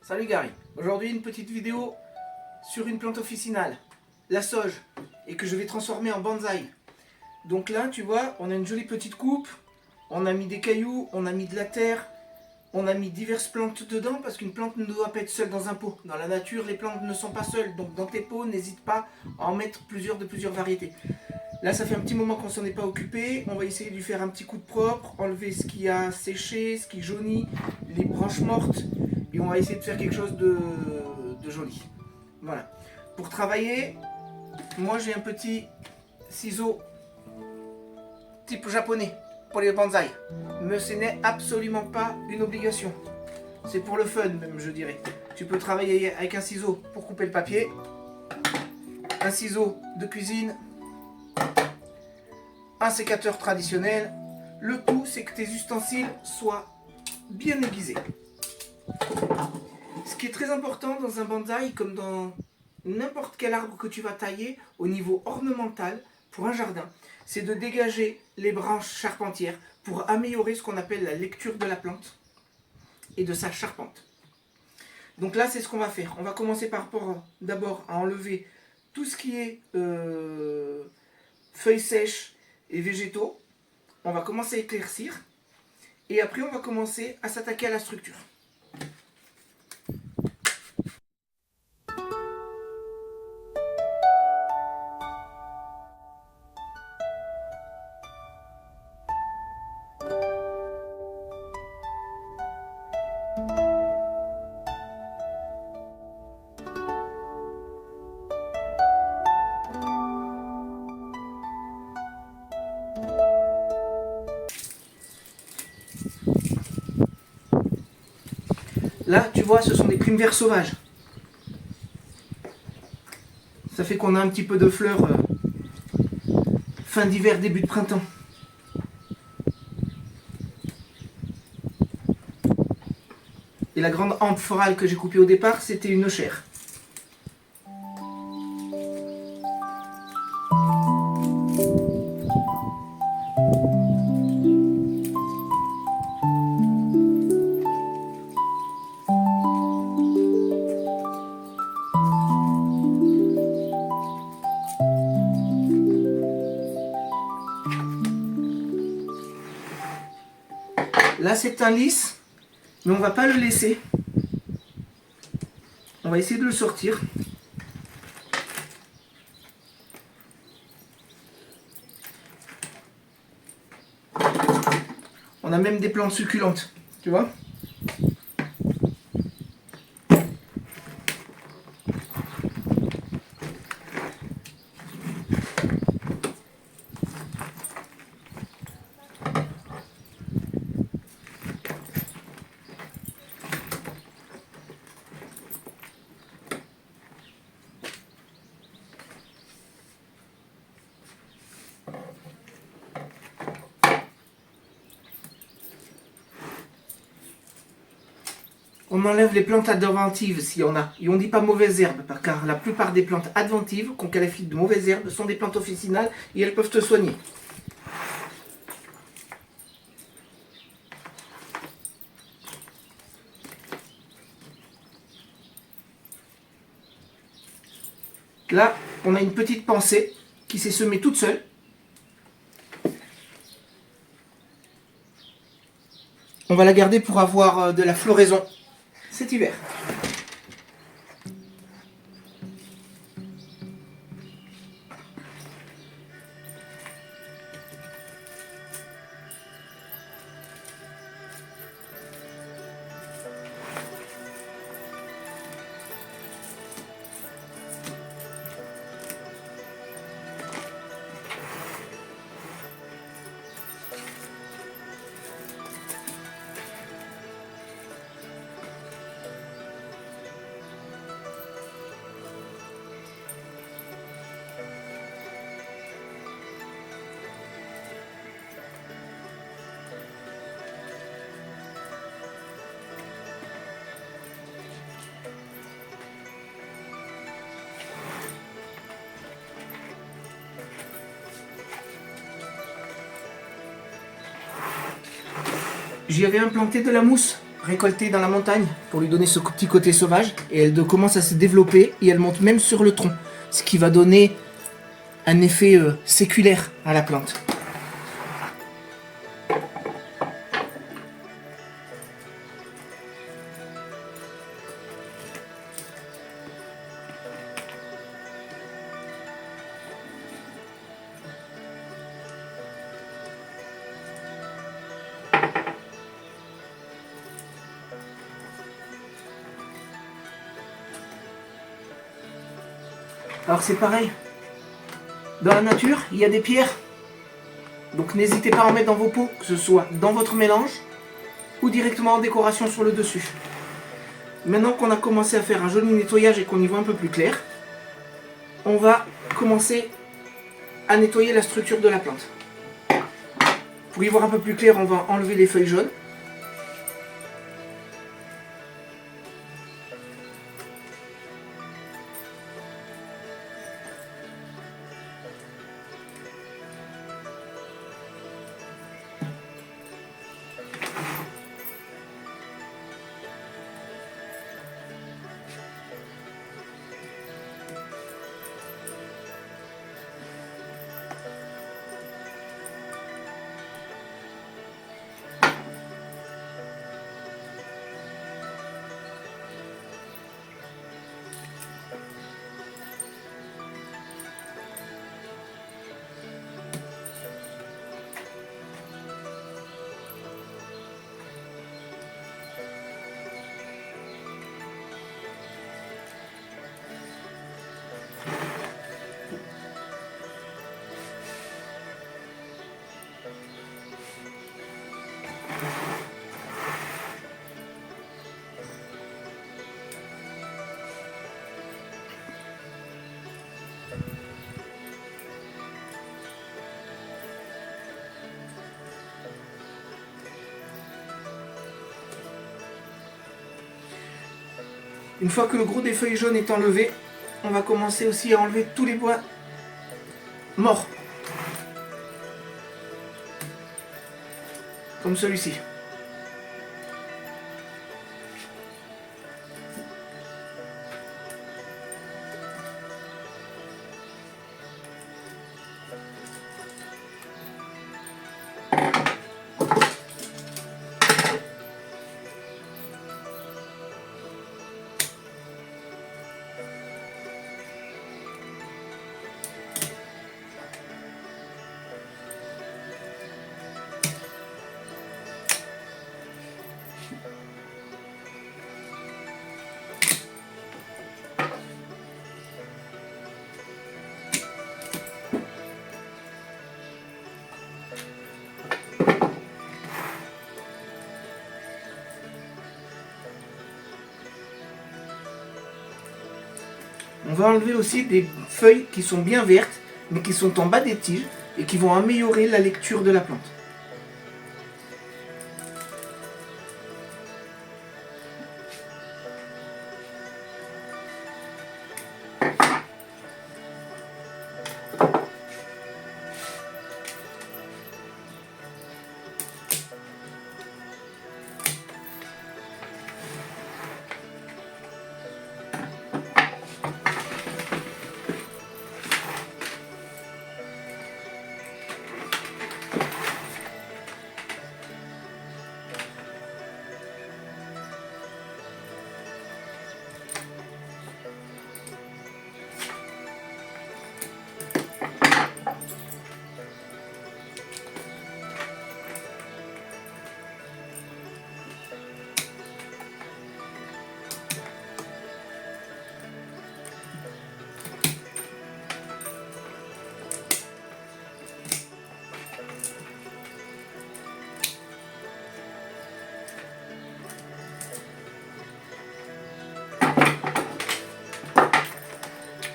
Salut Gary, aujourd'hui une petite vidéo sur une plante officinale, la sauge, et que je vais transformer en bonsaï. Donc là tu vois, on a une jolie petite coupe, on a mis des cailloux, on a mis de la terre, on a mis diverses plantes dedans parce qu'une plante ne doit pas être seule dans un pot. Dans la nature, les plantes ne sont pas seules, donc dans tes pots, n'hésite pas à en mettre plusieurs de plusieurs variétés. Là ça fait un petit moment qu'on s'en est pas occupé, on va essayer de lui faire un petit coup de propre, enlever ce qui a séché, ce qui jaunit, les branches mortes, et on va essayer de faire quelque chose de joli. Voilà. Pour travailler, moi j'ai un petit ciseau type japonais pour les bonsaïs, mais ce n'est absolument pas une obligation. C'est pour le fun même, je dirais. Tu peux travailler avec un ciseau pour couper le papier, un ciseau de cuisine, un sécateur traditionnel. Le tout, c'est que tes ustensiles soient bien aiguisés. Ce qui est très important dans un bonsaï, comme dans n'importe quel arbre que tu vas tailler, au niveau ornemental, pour un jardin, c'est de dégager les branches charpentières pour améliorer ce qu'on appelle la lecture de la plante et de sa charpente. Donc là, c'est ce qu'on va faire. On va commencer par rapport d'abord à enlever tout ce qui est feuilles sèches et végétaux. On va commencer à éclaircir et après on va commencer à s'attaquer à la structure. Là, tu vois, ce sont des primevères sauvages. Ça fait qu'on a un petit peu de fleurs fin d'hiver, début de printemps. Et la grande hampe florale que j'ai coupée au départ, c'était une chaire. Là, c'est un lisse, mais on ne va pas le laisser. On va essayer de le sortir. On a même des plantes succulentes, tu vois. On enlève les plantes adventives s'il y en a. Et on ne dit pas mauvaises herbes, car la plupart des plantes adventives qu'on qualifie de mauvaises herbes sont des plantes officinales et elles peuvent te soigner. Là, on a une petite pensée qui s'est semée toute seule. On va la garder pour avoir de la floraison cet hiver. J'y avais implanté de la mousse récoltée dans la montagne pour lui donner ce petit côté sauvage. Et elle commence à se développer et elle monte même sur le tronc. Ce qui va donner un effet séculaire à la plante. Alors c'est pareil, dans la nature, il y a des pierres, donc n'hésitez pas à en mettre dans vos pots, que ce soit dans votre mélange ou directement en décoration sur le dessus. Maintenant qu'on a commencé à faire un joli nettoyage et qu'on y voit un peu plus clair, on va commencer à nettoyer la structure de la plante. Pour y voir un peu plus clair, on va enlever les feuilles jaunes. Une fois que le gros des feuilles jaunes est enlevé, on va commencer aussi à enlever tous les bois morts. Comme celui-ci. On va enlever aussi des feuilles qui sont bien vertes, mais qui sont en bas des tiges et qui vont améliorer la lecture de la plante.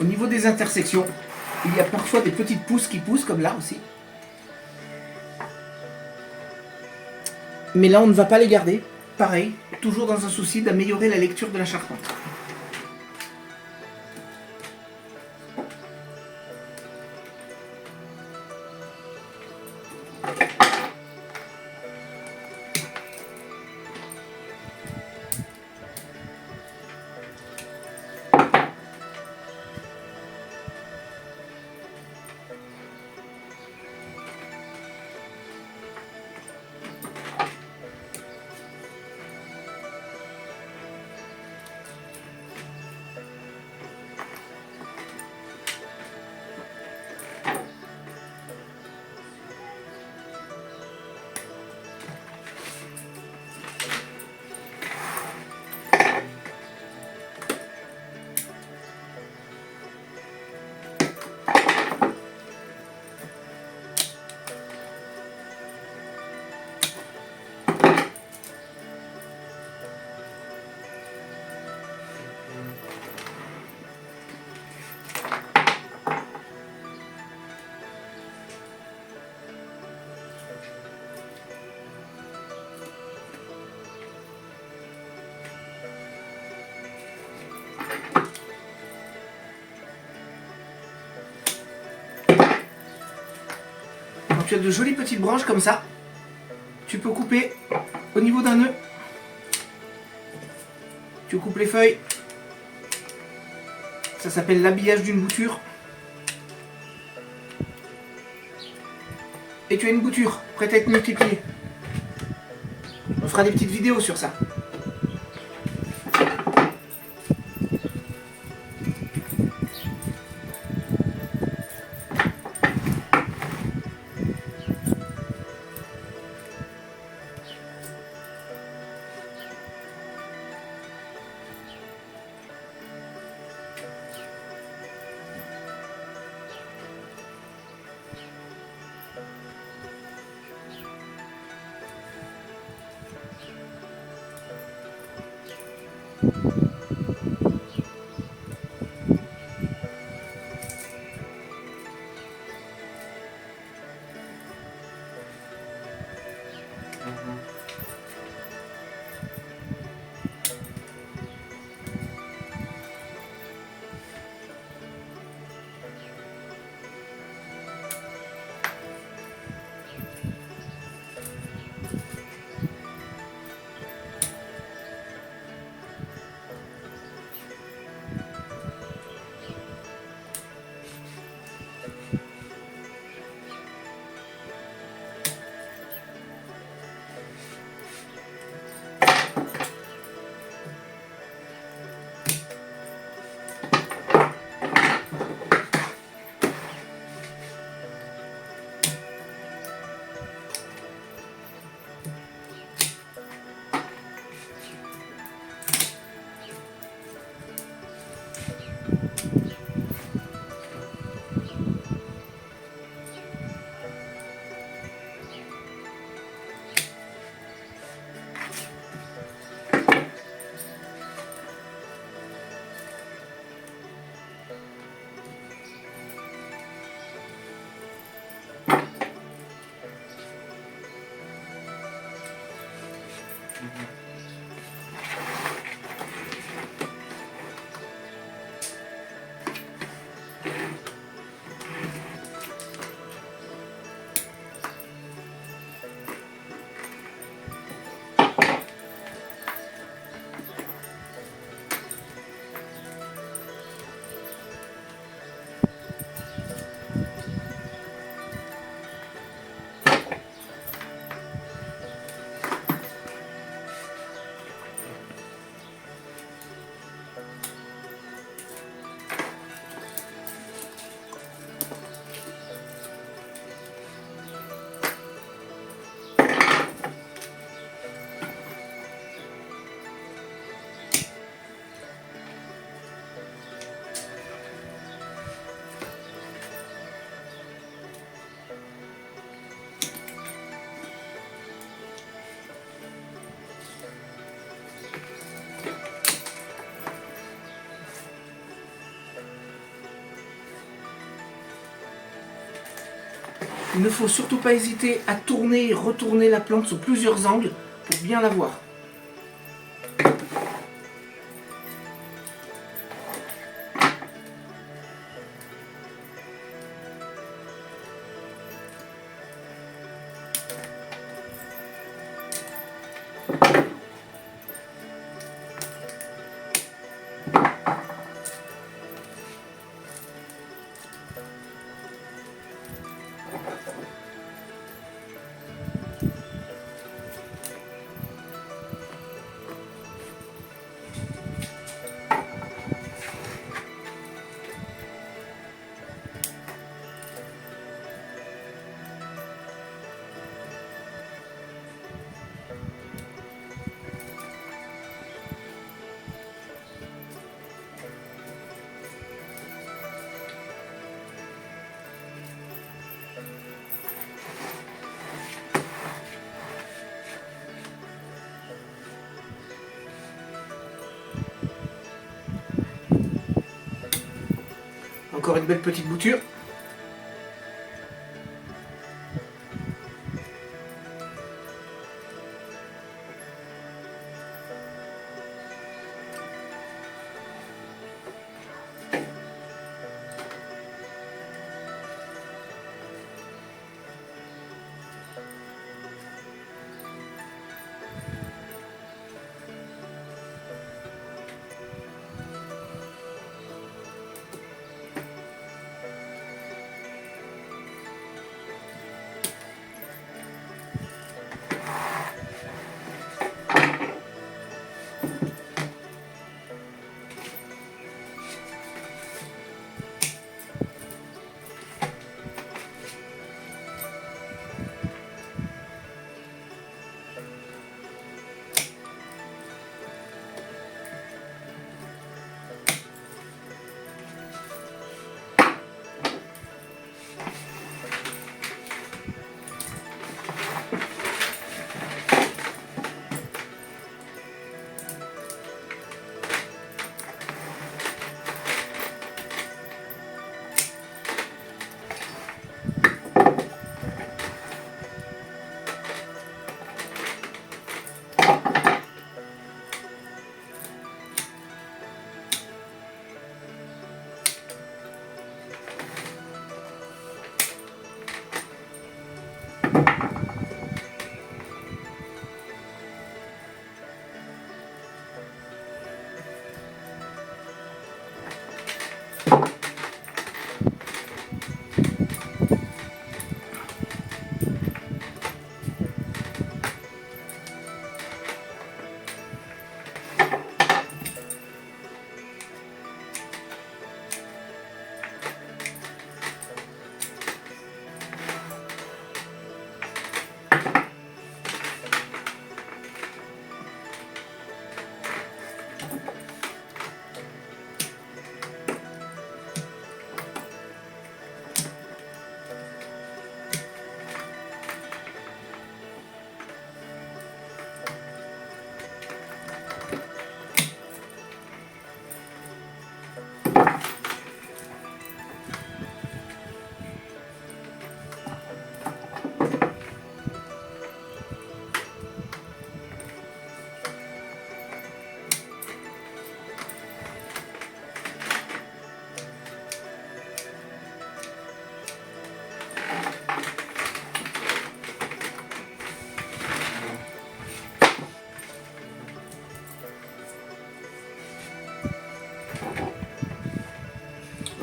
Au niveau des intersections, il y a parfois des petites pousses qui poussent, comme là aussi. Mais là, on ne va pas les garder. Pareil, toujours dans un souci d'améliorer la lecture de la charpente. tu as de jolies petites branches comme ça. Tu peux couper au niveau d'un nœud. Tu coupes les feuilles. Ça s'appelle l'habillage d'une bouture. Et tu as une bouture prête à être multipliée. On fera des petites vidéos sur ça. Il ne faut surtout pas hésiter à tourner et retourner la plante sous plusieurs angles pour bien la voir. Encore une belle petite bouture.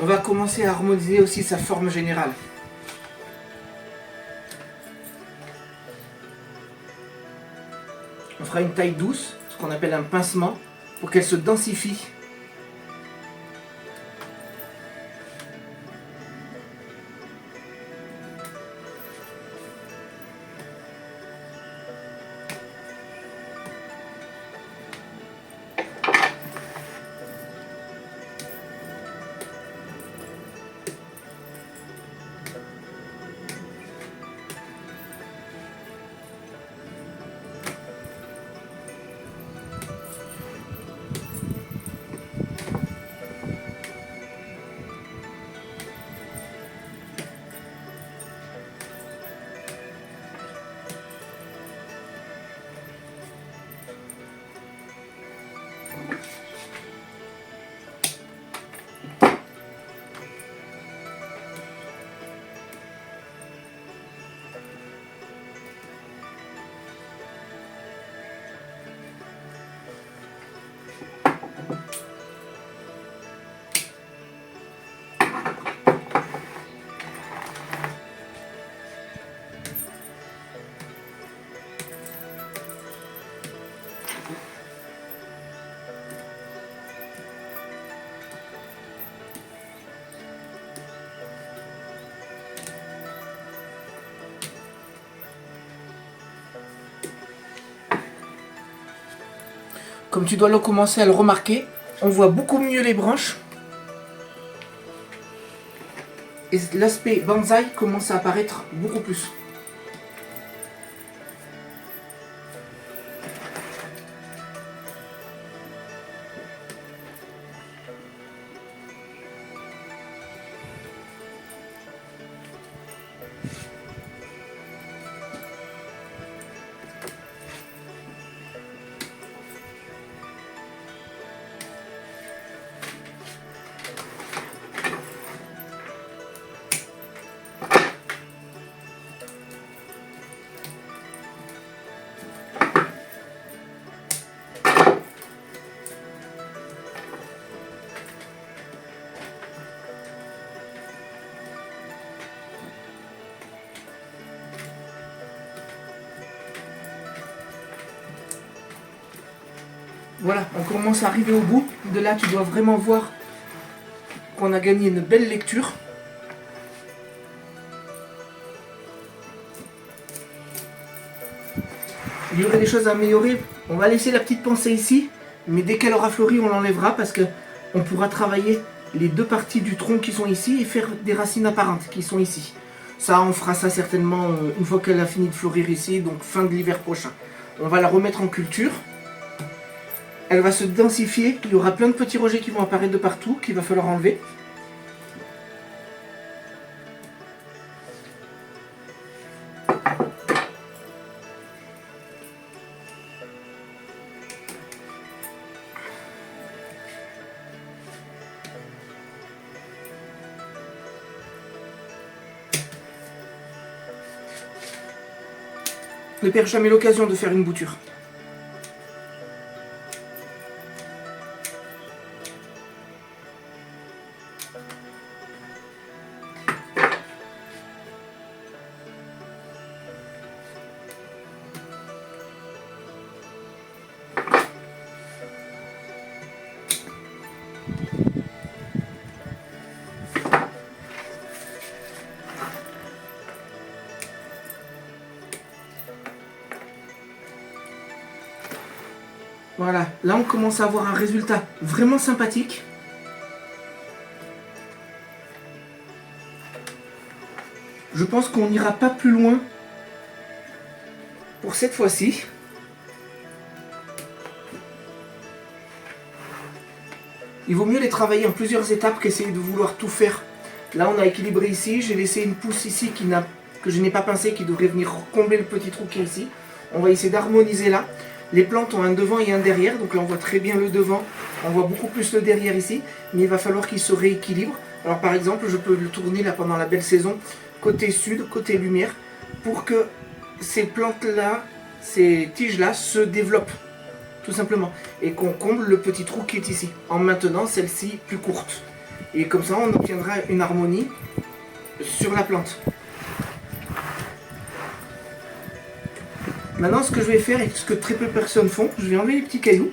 on va commencer à harmoniser aussi sa forme générale. On fera une taille douce, ce qu'on appelle un pincement, pour qu'elle se densifie. Comme tu dois commencer à le remarquer, on voit beaucoup mieux les branches. Et l'aspect bonsaï commence à apparaître beaucoup plus. Voilà, on commence à arriver au bout. De là, tu dois vraiment voir qu'on a gagné une belle lecture. Il y aurait des choses à améliorer. On va laisser la petite pensée ici, mais dès qu'elle aura fleuri, on l'enlèvera parce qu'on pourra travailler les deux parties du tronc qui sont ici et faire des racines apparentes qui sont ici. Ça, on fera ça certainement une fois qu'elle a fini de fleurir ici, donc fin de l'hiver prochain. On va la remettre en culture. Elle va se densifier, il y aura plein de petits rejets qui vont apparaître de partout, qu'il va falloir enlever. Ne perds jamais l'occasion de faire une bouture. Voilà, là on commence à avoir un résultat vraiment sympathique. Je pense qu'on n'ira pas plus loin pour cette fois-ci. Il vaut mieux les travailler en plusieurs étapes qu'essayer de vouloir tout faire. Là on a équilibré ici, j'ai laissé une pousse ici que je n'ai pas pincé, qui devrait venir combler le petit trou qui est ici. On va essayer d'harmoniser là. Les plantes ont un devant et un derrière, donc là on voit très bien le devant, on voit beaucoup plus le derrière ici, mais il va falloir qu'il se rééquilibre. Alors par exemple, je peux le tourner là pendant la belle saison, côté sud, côté lumière, pour que ces plantes-là, ces tiges-là se développent, tout simplement, et qu'on comble le petit trou qui est ici, en maintenant celle-ci plus courte. Et comme ça, on obtiendra une harmonie sur la plante. Maintenant, ce que je vais faire, et ce que très peu de personnes font, je vais enlever les petits cailloux.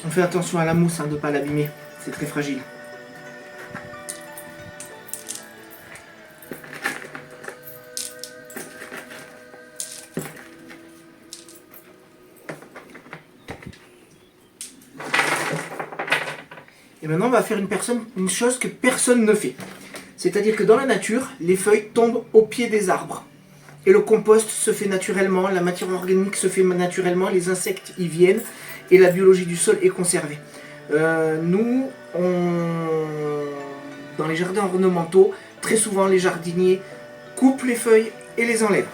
On fait attention à la mousse, hein, de ne pas l'abîmer, c'est très fragile. Et maintenant on va faire une chose que personne ne fait. C'est-à-dire que dans la nature, les feuilles tombent au pied des arbres. Et le compost se fait naturellement, la matière organique se fait naturellement, les insectes y viennent et la biologie du sol est conservée. Nous, dans les jardins ornementaux, très souvent les jardiniers coupent les feuilles et les enlèvent.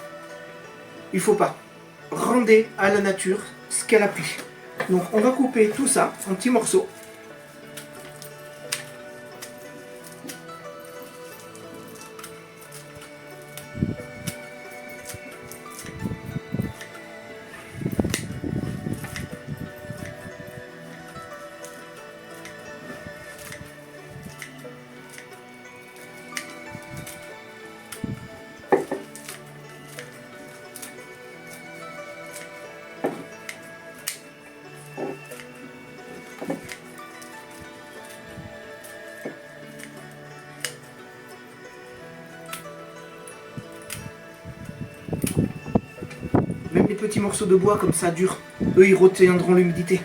Il ne faut pas. Rendez à la nature ce qu'elle a pris. Donc on va couper tout ça en petits morceaux. Même les petits morceaux de bois comme ça durs, eux ils retiendront l'humidité.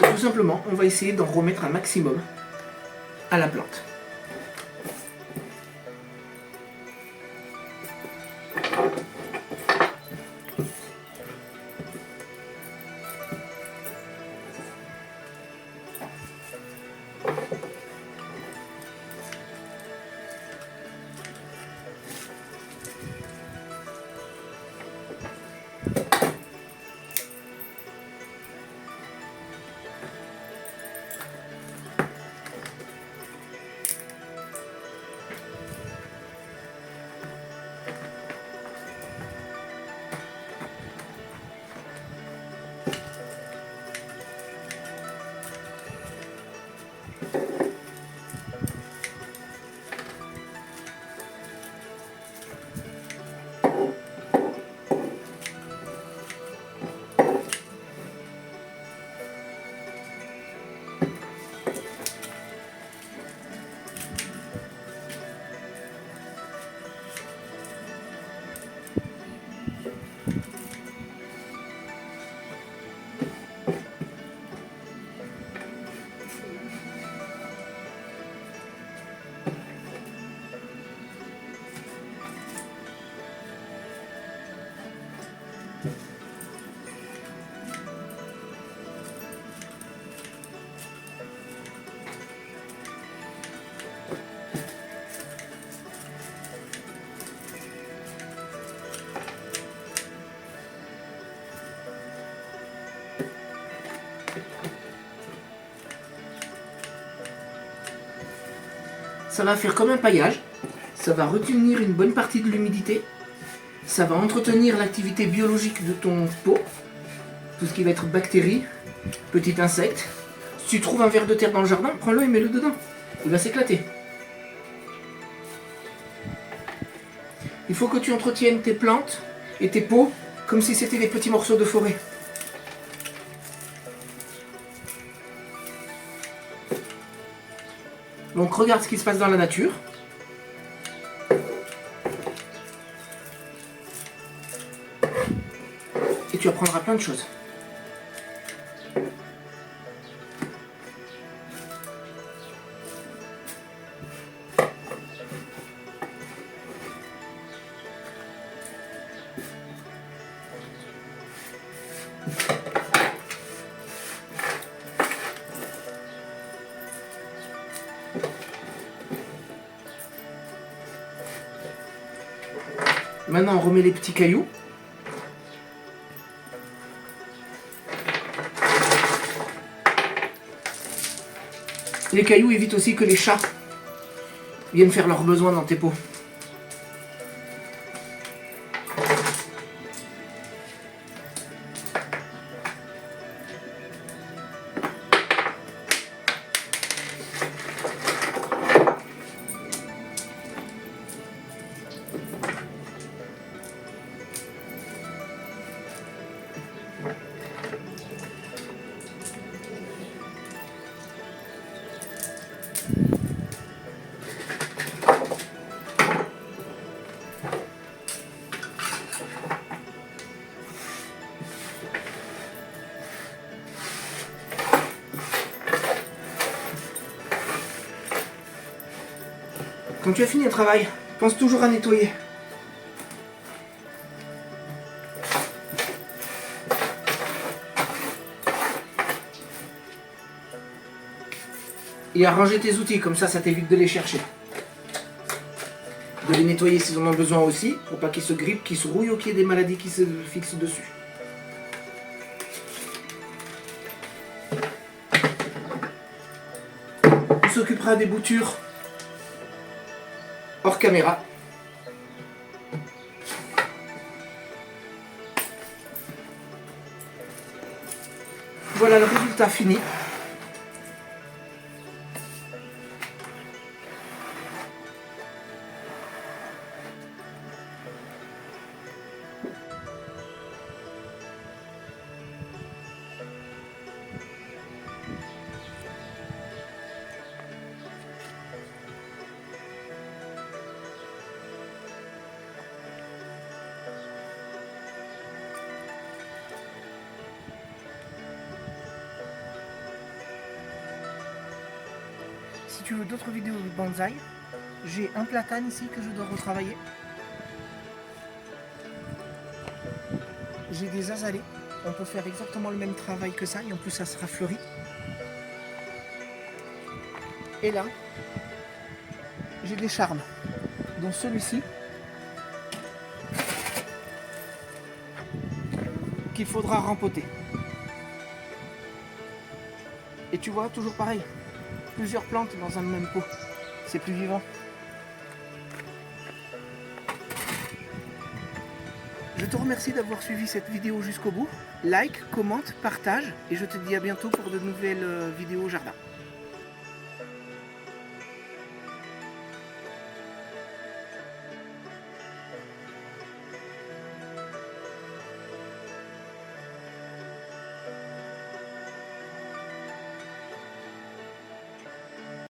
Et tout simplement, on va essayer d'en remettre un maximum à la plante. Ça va faire comme un paillage, ça va retenir une bonne partie de l'humidité, ça va entretenir l'activité biologique de ton pot, tout ce qui va être bactéries, petits insectes. Si tu trouves un verre de terre dans le jardin, prends-le et mets-le dedans, il va s'éclater. Il faut que tu entretiennes tes plantes et tes pots comme si c'était des petits morceaux de forêt. Donc regarde ce qui se passe dans la nature. Et tu apprendras plein de choses. Maintenant, on remet les petits cailloux. Les cailloux évitent aussi que les chats viennent faire leurs besoins dans tes pots. Quand tu as fini un travail, pense toujours à nettoyer. Et à ranger tes outils, comme ça t'évite de les chercher. De les nettoyer s'ils en ont besoin aussi, pour pas qu'ils se grippent, qu'ils se rouillent ou qu'il y ait des maladies qui se fixent dessus. On s'occupera des boutures hors caméra. Voilà le résultat fini. Si tu veux d'autres vidéos de bonsaï, j'ai un platane ici que je dois retravailler. J'ai des azalées. On peut faire exactement le même travail que ça et en plus ça sera fleuri. Et là, j'ai des charmes, dont celui-ci qu'il faudra rempoter. Et tu vois, toujours pareil, plusieurs plantes dans un même pot, c'est plus vivant. Je te remercie d'avoir suivi cette vidéo jusqu'au bout. Like, commente, partage et je te dis à bientôt pour de nouvelles vidéos au jardin.